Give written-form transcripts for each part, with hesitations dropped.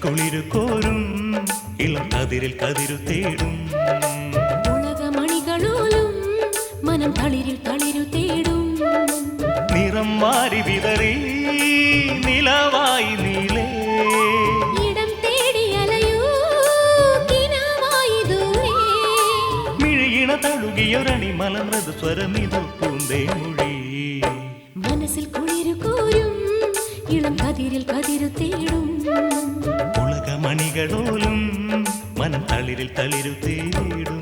കുളിരു കോരും ഇളം കതിരിൽ കതിരു തേടും ഉലകമണികളോലും മനം തളിരിൽ തളിരു തേടും നിറം മാറി വിതറി നിലവായി നീലേ ഇടം തേടി അലയൂ കിനാവായി ദൂരെ മിഴിയിണ തഴുകിയൊരണി മലമൃദു സ്വരമിതു പൂന്തേ മൊഴി മനസ്സിൽ കുളിരു കോരും ഇളം കതിരിൽ കതിരു തേടും ഉലകമണികളോലും മനം തളിരിൽ തളിരു തേടും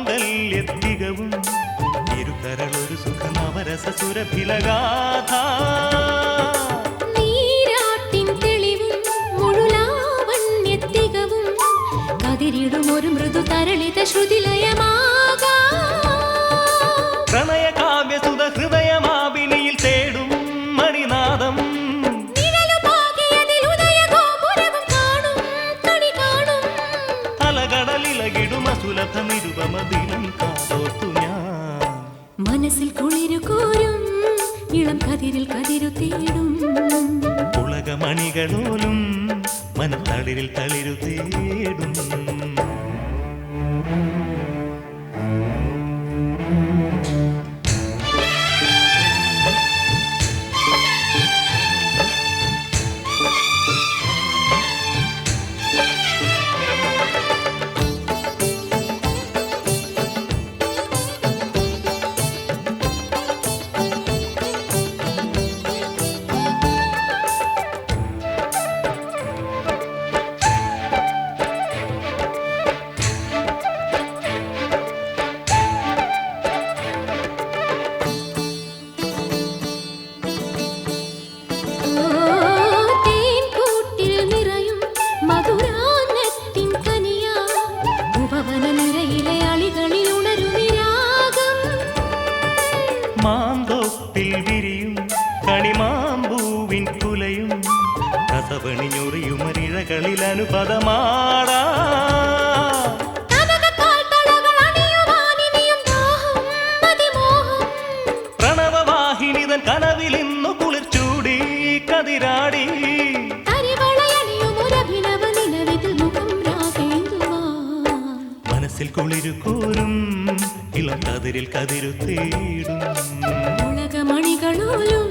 നിറമാംഗല്യത്തികവും ഇരുകരളൊരു സുഖനവരസസുരഭിലഗാഥ നീരാട്ടിൻ തെളിവും മുഴുലാവണ്യത്തികവും കതിരിടും ഒരു മൃദു തരളിത ശ്രുതിലയമാകാം പ്രണയകാവ്യസുത ഹൃദയമാവിനിയിൽ തേടും മണിനാദം മനസ്സിൽ കുളിരു കോരും ഇളം കതിരിൽ കതിരു തേടും ഉലകമണികളോലും മനം തളിരിൽ തളിരു തേടും മാന്തോപ്പിൽ വിരിയും കണിമാമ്പൂവിൻ കുലയും കസവണിഞ്ഞൊറിയുമരിഴകളിൽ അനുപദമാടാ പ്രണവവാഹിനിതൻ കനവിൽ ഇന്നു കുളിർച്ചൂടി കതിരാടി മനസ്സിൽ കുളിരു കോരും ഇളം കതിരിൽ കതിരു തേടും ഉലകമണികളോലും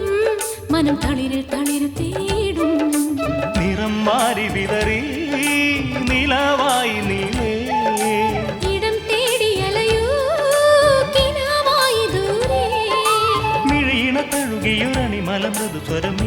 മനം തളിരിൽ തളിരു തേടും നിറം മാറി വിതറി നിലവായി നീലേ ഇടം തേടി അലയൂ കിനാവായി ദൂരെ മിഴിയിണ തഴുകിയൊരണി മലമൃദു സ്വരം